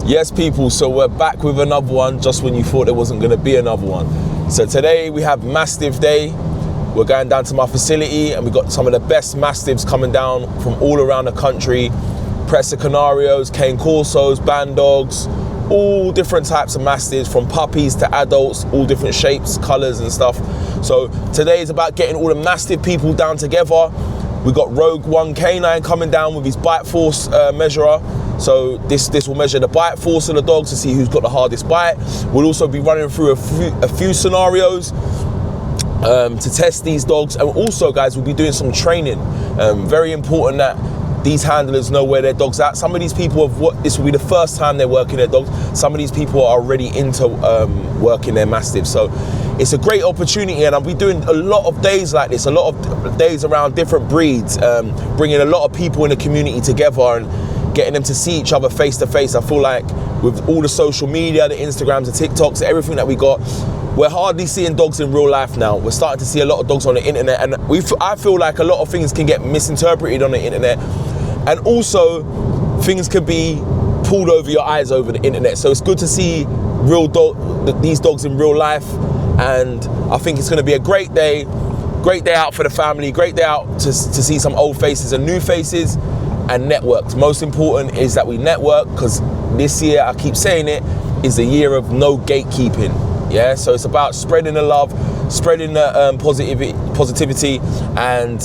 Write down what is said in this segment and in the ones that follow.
Yes, people, so we're back with another one just when you thought there wasn't going to be another one. So today we have Mastiff Day. We're going down to my facility and we've got some of the best Mastiffs coming down from all around the country. Presa Canarios, Cane Corsos, Bandogs, all different types of Mastiffs, from puppies to adults, all different shapes, colours and stuff. So today is about getting all the Mastiff people down together. We've got Rogue One Canine coming down with his bite force measurer. So this will measure the bite force of the dogs to see who's got the hardest bite. We'll also be running through a few scenarios to test these dogs. And also, guys, we'll be doing some training. Very important that these handlers know where their dog's at. Some of these people this will be the first time they're working their dogs. Some of these people are already into working their Mastiffs. So it's a great opportunity, and I'll be doing a lot of days like this, a lot of days around different breeds, bringing a lot of people in the community together and getting them to see each other face to face. I feel like with all the social media, the Instagrams, the TikToks, everything that we got, we're hardly seeing dogs in real life now. We're starting to see a lot of dogs on the internet, and I feel like a lot of things can get misinterpreted on the internet, and also things can be pulled over your eyes over the internet. So it's good to see these dogs in real life, and I think it's going to be a great day out for the family, great day out to see some old faces and new faces, and networked. Most important is that we network, because this year, I keep saying it, is the year of no gatekeeping. Yeah, so it's about spreading the love, spreading the positivity, and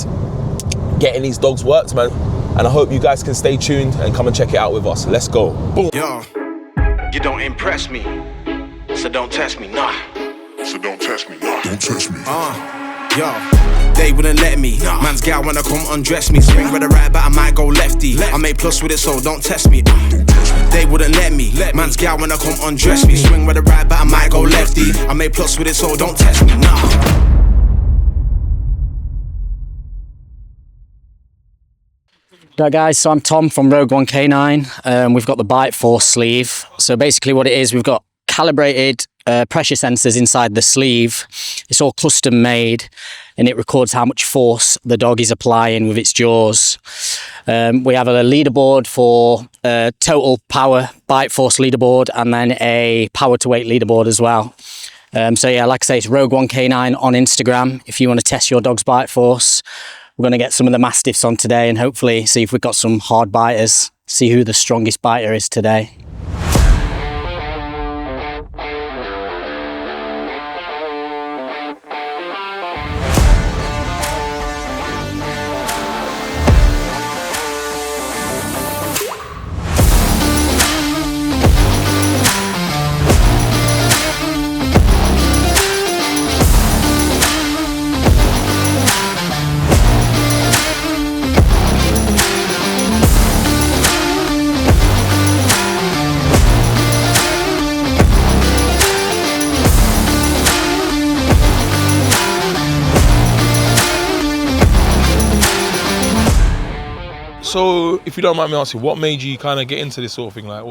getting these dogs worked, man. And I hope you guys can stay tuned and come and check it out with us. Let's go. Boom. Yo, you don't impress me, so don't test me, nah. So don't test me, nah. Don't test me. Yo, they wouldn't let me. Man's gal wanna come undress me. Swing with the right, but I might go lefty. I make plus with it, so don't test me. They wouldn't let me. Man's gal wanna come undress me. Swing with the right, but I might go lefty. I make plus with it, so don't test me. Nah. Right guys, so I'm Tom from Rogue One Canine. We've got the bite force sleeve. So basically what it is, we've got calibrated pressure sensors inside the sleeve. It's all custom made, and it records how much force the dog is applying with its jaws. We have a leaderboard for total power bite force leaderboard, and then a power to weight leaderboard as well. So yeah, like I say, it's Rogue One Canine on Instagram if you want to test your dog's bite force. We're going to get some of the Mastiffs on today and hopefully see if we've got some hard biters, see who the strongest biter is today. So, if you don't mind me asking, what made you kind of get into this sort of thing? Like,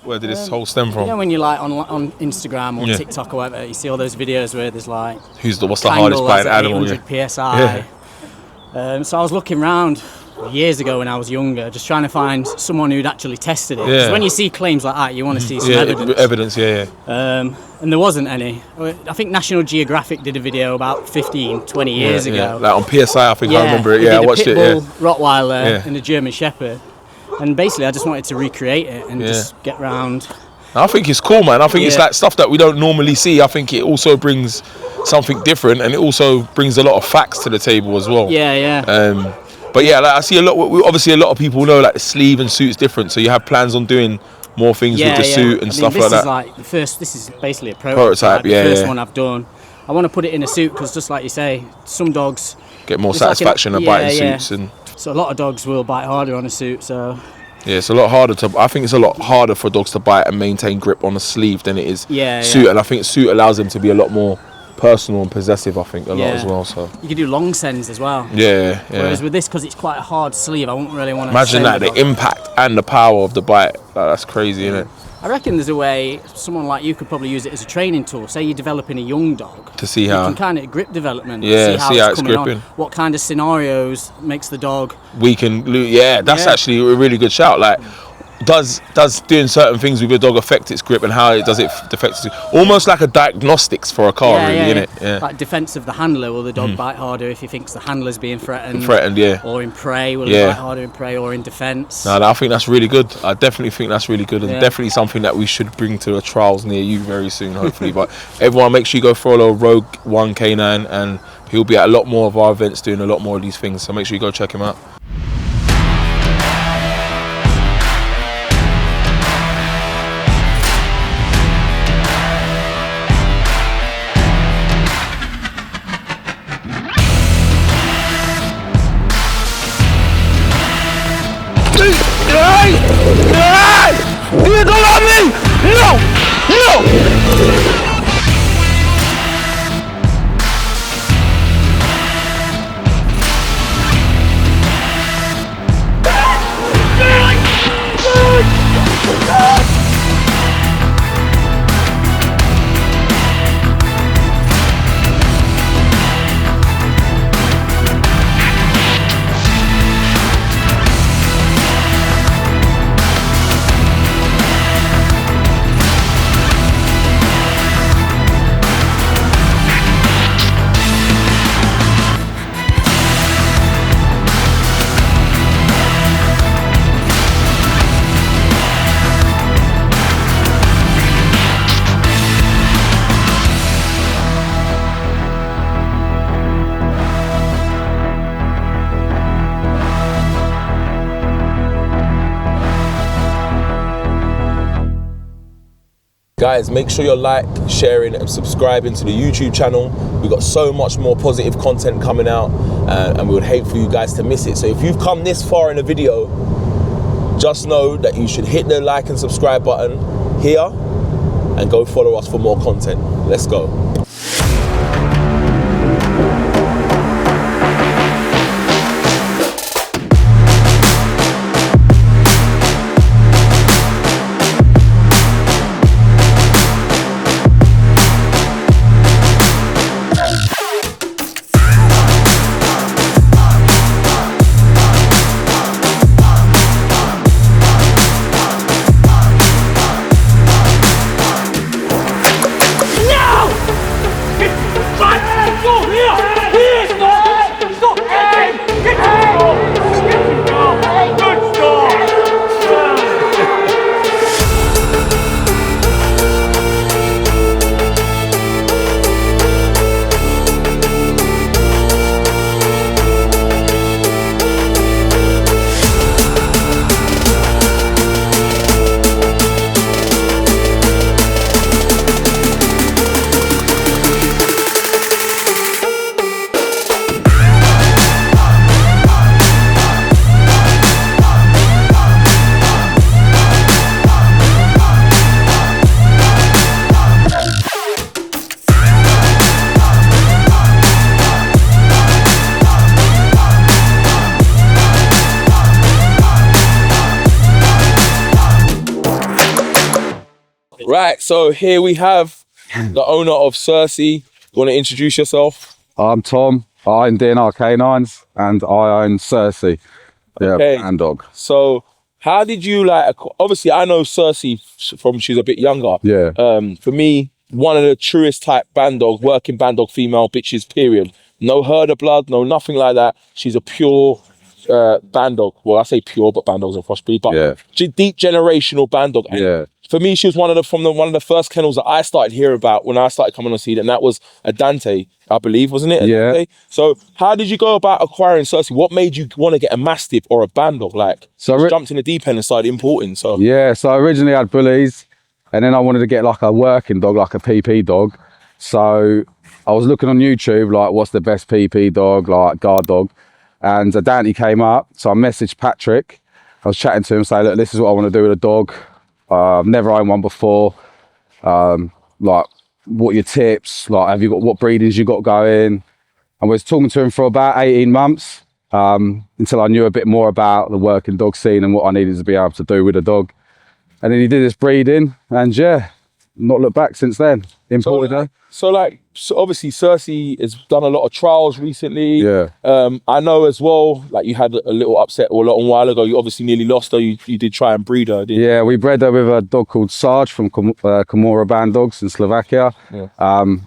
where did this whole stem from? You know, when you're like on Instagram or TikTok or whatever, you see all those videos where there's like, what's the hardest biting animal? 800 psi. Yeah. So I was looking around years ago when I was younger, just trying to find someone who'd actually tested it. Because when you see claims like that, you want to see some evidence. And there wasn't any. I think National Geographic did a video about 15, 20 years ago. Like on PSI, I think I remember it. Yeah, I watched it. Rottweiler and a German Shepherd. And basically, I just wanted to recreate it and just get round. I think it's cool, man. I think it's like stuff that we don't normally see. I think it also brings something different, and it also brings a lot of facts to the table as well. But yeah, like I see a lot. Obviously, a lot of people know like the sleeve and suit's different. So you have plans on doing more things with the suit and stuff like that. This is basically a prototype. The first one I've done. I want to put it in a suit because, just like you say, some dogs get more satisfaction of biting suits, and so a lot of dogs will bite harder on a suit. So yeah, it's a lot harder I think it's a lot harder for dogs to bite and maintain grip on a sleeve than it is suit, and I think suit allows them to be a lot more personal and possessive, I think, a lot as well. So you could do long sends as well. Whereas with this, because it's quite a hard sleeve, I wouldn't really want to imagine that the impact and the power of the bite. That's crazy, isn't it? I reckon there's a way someone like you could probably use it as a training tool. Say you're developing a young dog, to see how you can kind of grip development, see how it's coming gripping, on, what kind of scenarios makes the dog weak and that's actually a really good shout. Like does doing certain things with your dog affect its grip, and how it does it affect it? Almost like a diagnostics for a car, really, innit? Yeah. Like defense of the handler, will the dog bite harder if he thinks the handler's being threatened? Yeah. Or in prey, will he bite harder in prey or in defense? No, I think that's really good. I definitely think that's really good, and definitely something that we should bring to the trials near you very soon, hopefully. But everyone, make sure you go follow Rogue One K9, and he'll be at a lot more of our events doing a lot more of these things. So make sure you go check him out. You don't love me! No! No! Guys, make sure you're like, sharing and subscribing to the YouTube channel. We've got so much more positive content coming out, and we would hate for you guys to miss it. So if you've come this far in the video, just know that you should hit the like and subscribe button here and go follow us for more content. Let's go. Right, so here we have the owner of Cersei. You want to introduce yourself? I'm Tom. I own DNR Canines and I own Cersei, Okay. Bandog. So how did you obviously I know Cersei from she's a bit younger. Yeah. For me, one of the truest type Bandog, working Bandog female bitches, period. No herder blood, no nothing like that. She's a pure Bandog. Well, I say pure, but Bandog's a crossbreed, but deep generational Bandog. And for me, she was one of the first kennels that I started hearing about when I started coming on seed, and that was a Dante, I believe, wasn't it? Yeah. Dante? So how did you go about acquiring Cersei? What made you want to get a Mastiff or a Bandog? So jumped in the deep end and started importing. So so I originally had bullies, and then I wanted to get like a working dog, like a PP dog. So I was looking on YouTube, like what's the best PP dog, like guard dog, and a Dante came up. So I messaged Patrick. I was chatting to him, saying, look, this is what I want to do with a dog. I've never owned one before. Like, what are your tips? Like, have you got what breedings you got going? And we was talking to him for about 18 months until I knew a bit more about the working dog scene and what I needed to be able to do with a dog. And then he did his breeding, and not looked back since then. Imported her. So obviously Cersei has done a lot of trials recently. Yeah. I know as well, like you had a little upset a long while ago. You obviously nearly lost her. You did try and breed her, didn't you? Yeah, we bred her with a dog called Sarge from Komora Bandogs in Slovakia. Yeah.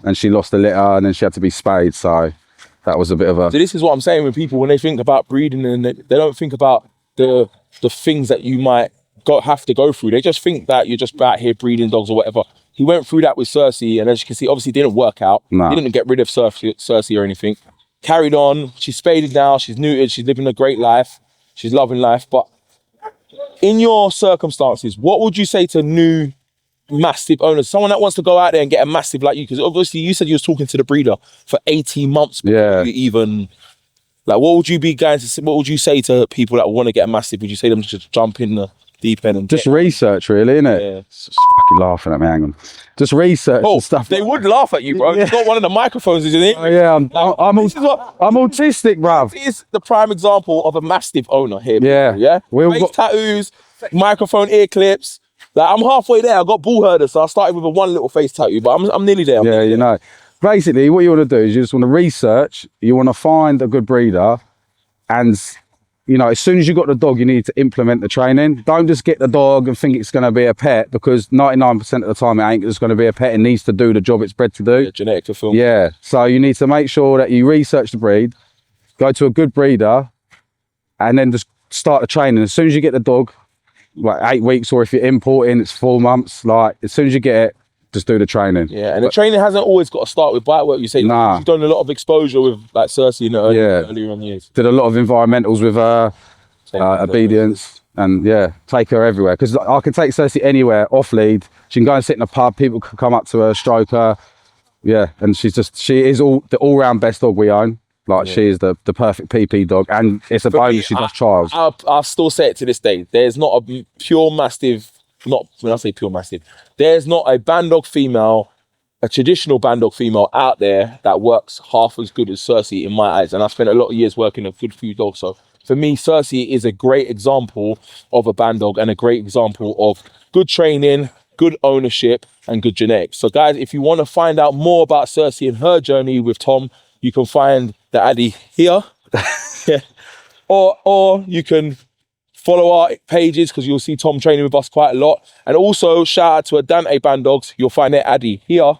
And she lost the litter and then she had to be spayed. So that was a bit of a... So this is what I'm saying with people when they think about breeding, and they don't think about the things that you might have to go through. They just think that you're just out here breeding dogs or whatever. He went through that with Cersei, and as you can see, obviously it didn't work out. Nah. He didn't get rid of Cersei or anything. Carried on. She's spaded now. She's neutered. She's living a great life. She's loving life. But in your circumstances, what would you say to new Mastiff owners? Someone that wants to go out there and get a Mastiff like you, because obviously you said you was talking to the breeder for 18 months before you even... Like, what would you say to people that want to get a Mastiff? Would you say them to just jump in the deep end and just research, really, innit? Yeah. It's fucking laughing at me, hang on. Just research and stuff. They would laugh at you, bro. Yeah. You've got one of the microphones, isn't it? Oh, yeah, I'm autistic, bruv. This is the prime example of a Mastiff owner here. Yeah. Yeah? We all Face got... tattoos, microphone ear clips. Like, I'm halfway there. I got bull herder, so I started with one little face tattoo, but I'm nearly there. Yeah, you know. Basically, what you want to do is you just want to research, you want to find a good breeder, and, you know, as soon as you got the dog, you need to implement the training. Don't just get the dog and think it's going to be a pet, because 99% of the time it ain't just going to be a pet. It needs to do the job it's bred to do. Yeah, genetic fulfillment. Yeah, so you need to make sure that you research the breed, go to a good breeder, and then just start the training. As soon as you get the dog, like 8 weeks, or if you're importing, it's 4 months. Like, as soon as you get it, just do the training. Yeah, and the training hasn't always got to start with bite work. You say you've done a lot of exposure with like Cersei in the earlier on years. Did a lot of environmentals with her, obedience, and take her everywhere. Because I can take Cersei anywhere off lead. She can go and sit in a pub. People can come up to her, stroke her. Yeah, and she is the all-round best dog we own. Like, she is the perfect PP dog, and it's a bonus she does trials. I still say it to this day. There's not a pure Mastiff. Not when I say pure Mastiff, there's not a Bandog female, a traditional Bandog female out there that works half as good as Cersei in my eyes. And I spent a lot of years working a good few dogs. So for me, Cersei is a great example of a Bandog and a great example of good training, good ownership, and good genetics. So guys, if you want to find out more about Cersei and her journey with Tom, you can find the Addy here. or you can follow our pages, because you'll see Tom training with us quite a lot. And also shout out to Adante Bandogs. You'll find their Addy here.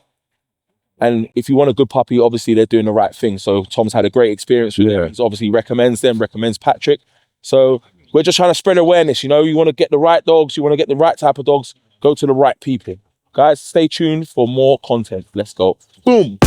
And if you want a good puppy, obviously they're doing the right thing. So Tom's had a great experience with them. He obviously recommends them, recommends Patrick. So we're just trying to spread awareness. You know, you want to get the right dogs, you want to get the right type of dogs, go to the right people. Guys, stay tuned for more content. Let's go. Boom.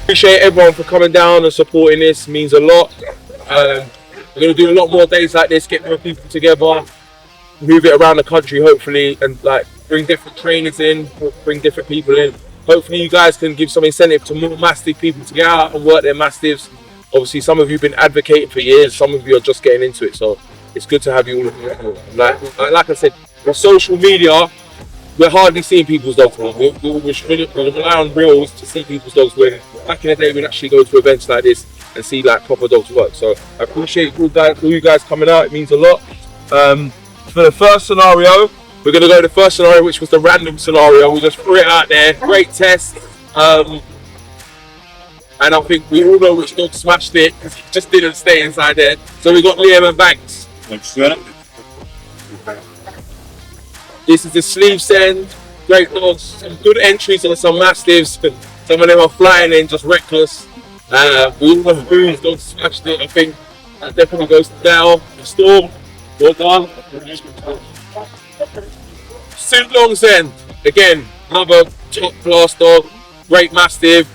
Appreciate everyone for coming down and supporting this. It means a lot. We're going to do a lot more days like this, get more people together, move it around the country hopefully, and like bring different trainers in, bring different people in. Hopefully you guys can give some incentive to more Mastiff people to get out and work their Mastiffs. Obviously some of you have been advocating for years, some of you are just getting into it, so it's good to have you all here. Like I said, with social media, we're hardly seeing people's dogs now. We rely on reels to see people's dogs, where back in the day we'd actually go to events like this and see like proper dogs work. So I appreciate all you guys coming out, it means a lot. For the first scenario, we're going to go to the first scenario, which was the random scenario. We just threw it out there. Great test. And I think we all know which dog smashed it because he just didn't stay inside there. So we got Liam and Banks. This is the sleeve send. Great dogs. Some good entries on some Mastiffs. Some of them are flying in just reckless. We all know whose dog smashed it. I think that definitely goes to Dale. Storm. Well done. St. Long's End. Again, another top class dog. Great Mastiff.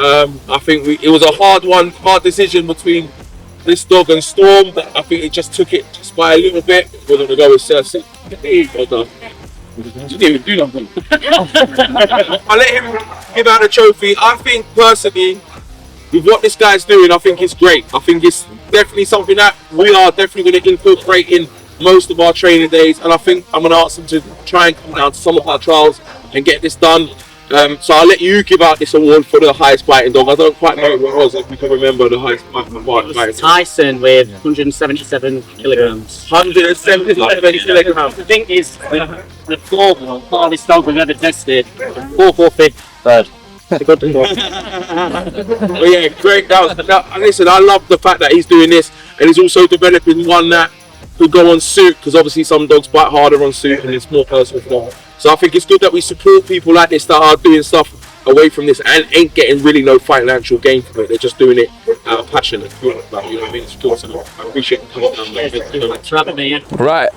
I think it was a hard decision between this dog and Storm, but I think it just took it just by a little bit. We're going to go with Cersei. Well done. You didn't even do nothing. I let him give out the trophy. I think personally, with what this guy's doing, I think it's great. I think it's definitely something that we are definitely going to incorporate in most of our training days, and I think I'm going to ask him to try and come down to some of our trials and get this done. So I'll let you give out this award for the highest biting dog. I don't quite know what it was, if you can remember the highest biting. Tyson with 177 kilograms. 177 kilograms. The thing is, the fourth hardest dog we've ever tested. 445th, third. But yeah, great. Listen, I love the fact that he's doing this, and he's also developing one that could go on suit, because obviously some dogs bite harder on suit and it's more personal for them. So I think it's good that we support people like this that are doing stuff away from this and ain't getting really no financial gain from it. They're just doing it out of passion and feel about it, you know what I mean? It's cool. So I appreciate you coming down. Thanks for having me. Right,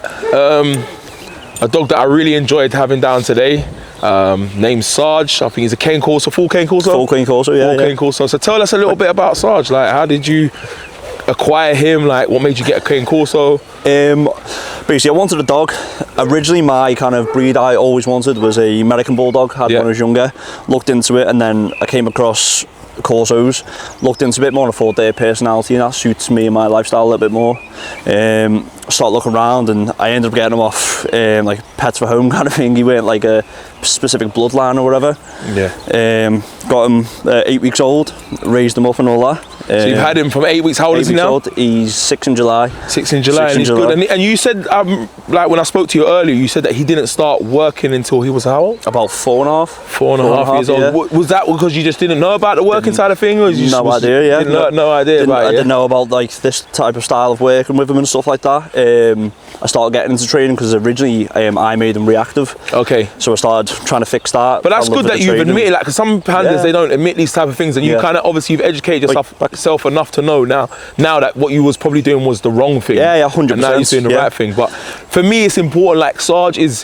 a dog that I really enjoyed having down today, named Sarge. I think he's a cane Corso, full cane Corso? Full cane Corso, yeah. Full cane Corso. So tell us a little bit about Sarge. Like, how did you acquire him? Like, what made you get a cane Corso? Basically, I wanted a dog. Originally, my kind of breed I always wanted was a American Bulldog. Had when I was younger. Looked into it, and then I came across Corsos. Looked into a bit more, and I thought their personality and that suits me and my lifestyle a little bit more. Started looking around, and I ended up getting him off like Pets for Home kind of thing. He weren't like a specific bloodline or whatever. Yeah. Got him 8 weeks old, raised him up and all that. So you've had him from 8 weeks. How old is he now? Old. He's 6 in July. 6 in July, and he's good. And you said, like when I spoke to you earlier, you said that he didn't start working until he was how old? About 4.5. 4.5 years old. Yeah. Was that because you just didn't know about the working side of things? Or you no idea, yeah. No idea about it. I didn't know about like this type of style of working with him and stuff like that. I started getting into training because originally I made him reactive. Okay. So I started trying to fix that. But that's good that you've admitted, like, because some handlers, they don't admit these type of things, and you kind of, obviously you've educated yourself enough to know now that what you was probably doing was the wrong thing. Yeah, 100%. And now you're doing the right thing. But for me, it's important, like, Sarge is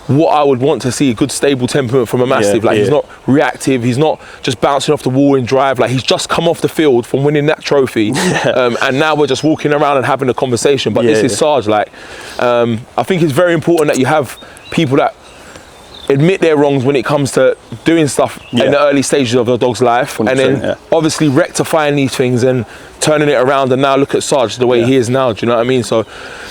what I would want to see, a good stable temperament from a Mastiff. He's not reactive, he's not just bouncing off the wall in drive. Like, he's just come off the field from winning that trophy, and now we're just walking around and having a conversation. But this is Sarge. Like, I think it's very important that you have people that admit their wrongs when it comes to doing stuff in the early stages of a dog's life, and then obviously rectifying these things and turning it around. And now look at Sarge the way he is now. Do you know what I mean? So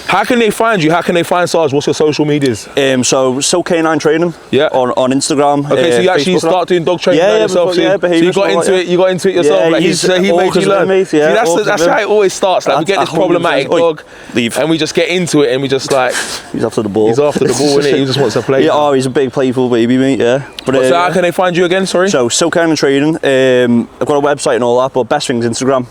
how can they find you? How can they find Sarge? What's your social medias? So Canine Training on Instagram. Okay, so you actually start doing dog training yourself. So you got into it. You got into it yourself. Like, he made you learn. See, that's how it always starts. Like, we get this problematic dog, and we just get into it, and we just like he's after the ball. He's after the ball, innit? He just wants to play. Yeah, he's a big playful baby, mate. Yeah. But so how can they find you again? Sorry. So Canine Training. I've got a website and all that, but best thing's Instagram.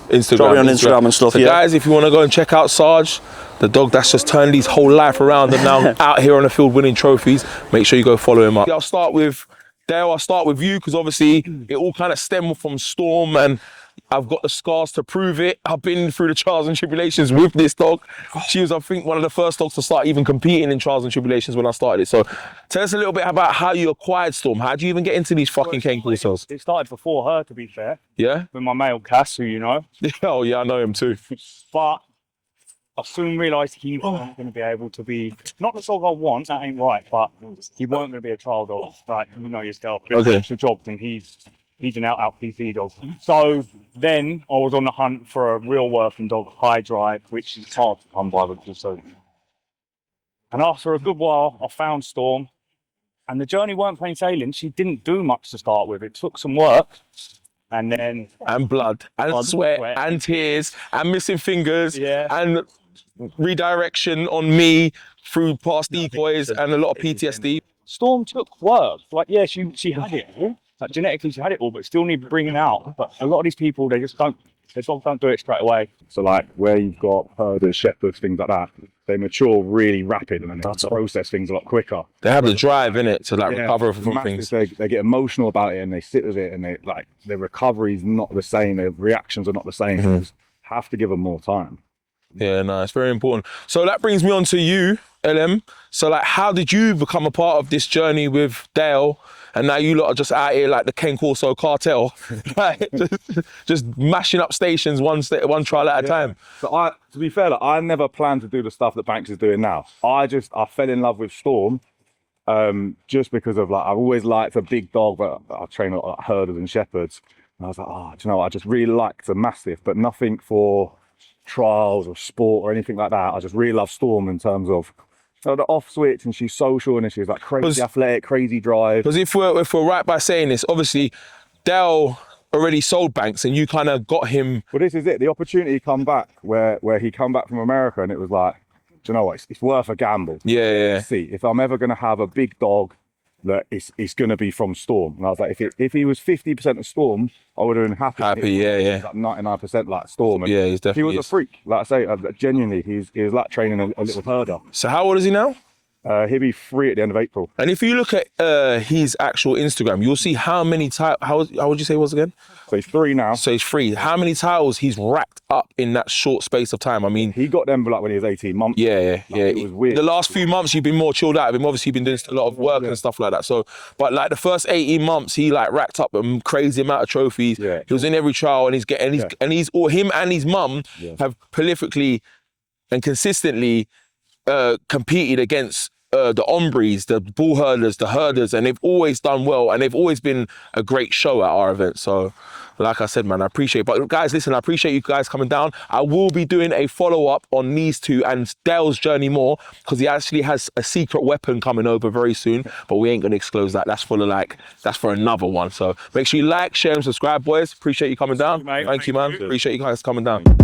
Drop me on Instagram and stuff. So guys, if you want to go and check out Sarge, the dog that's just turned his whole life around and now out here on the field winning trophies, make sure you go follow him up. I'll start with Dale. I'll start with you, because obviously it all kind of stemmed from Storm, and I've got the scars to prove it. I've been through the trials and tribulations with this dog. She was, I think, one of the first dogs to start even competing in trials and tribulations when I started it. So tell us a little bit about how you acquired Storm. How do you even get into these fucking cane Corsos? It started before her, to be fair. Yeah? With my male Cass, who you know. Oh yeah, I know him too. But I soon realised he wasn't going to be able to be, not the dog I want, that ain't right, but he weren't going to be a trial dog. Like, you know yourself. Okay. It's a job, and he's an out PC dog. So then I was on the hunt for a real working dog, high drive, which is hard to come by with also. And after a good while, I found Storm, and the journey weren't plain sailing. She didn't do much to start with. It took some work. And then... And blood, and sweat, and tears, and missing fingers, and redirection on me through past decoys and a lot of PTSD. Storm took work. Like, yeah, she had it all. Like, genetically, she had it all, but still need bringing out. But a lot of these people, they just don't do it straight away. So like where you've got herders, shepherds, things like that, they mature really rapid and then they process things a lot quicker. They have the drive in it to like recover from things. They get emotional about it and they sit with it and they like their recovery is not the same. Their reactions are not the same. You just have to give them more time. Yeah, no, it's very important. So that brings me on to you, LM. So like, how did you become a part of this journey with Dale? And now you lot are just out here like the Ken Corso cartel, right? just mashing up stations one trial at a time. So to be fair, like, I never planned to do the stuff that Banks is doing now. I fell in love with Storm just because of like, I've always liked a big dog, but I train a lot of herders and shepherds. And I was like, oh, do you know what? I just really liked a Mastiff, but nothing for trials or sport or anything like that. I just really love Storm in terms of the off switch, and she's social and she's like crazy athletic, crazy drive. Because if we're right by saying this, obviously Dale already sold Banks and you kind of got him. Well, this is it. The opportunity come back where he come back from America and it was like, do you know what? It's worth a gamble. Yeah. See, if I'm ever going to have a big dog, that it's going to be from Storm. And I was like, if he was 50% of Storm, I would have been happy. Yeah. Like 99% like Storm. And yeah, he's definitely. He was a freak. Like I say, genuinely, he was like training a little herder. So how old is he now? He'll be 3 at the end of April. And if you look at his actual Instagram, you'll see how many titles. How would you say it was again? So he's 3 now. So he's 3. How many titles he's racked up in that short space of time? I mean, he got them like when he was 18 months. Yeah. It was weird. The last few months you've been more chilled out. Obviously you've been doing a lot of work and stuff like that. So, but like the first 18 months, he like racked up a crazy amount of trophies. Yeah. He was in every trial, and he's or him and his mum have prolifically and consistently competed against the Ombres, the bull herders, the herders, and they've always done well, and they've always been a great show at our event. So like I said, man, I appreciate it. But guys, listen, I appreciate you guys coming down. I will be doing a follow-up on these two and Dale's journey more, because he actually has a secret weapon coming over very soon, but we ain't gonna disclose that. That's for another one. So make sure you like, share, and subscribe, boys. Appreciate you coming down. Thank you, mate. Thank you, man. Appreciate you guys coming down.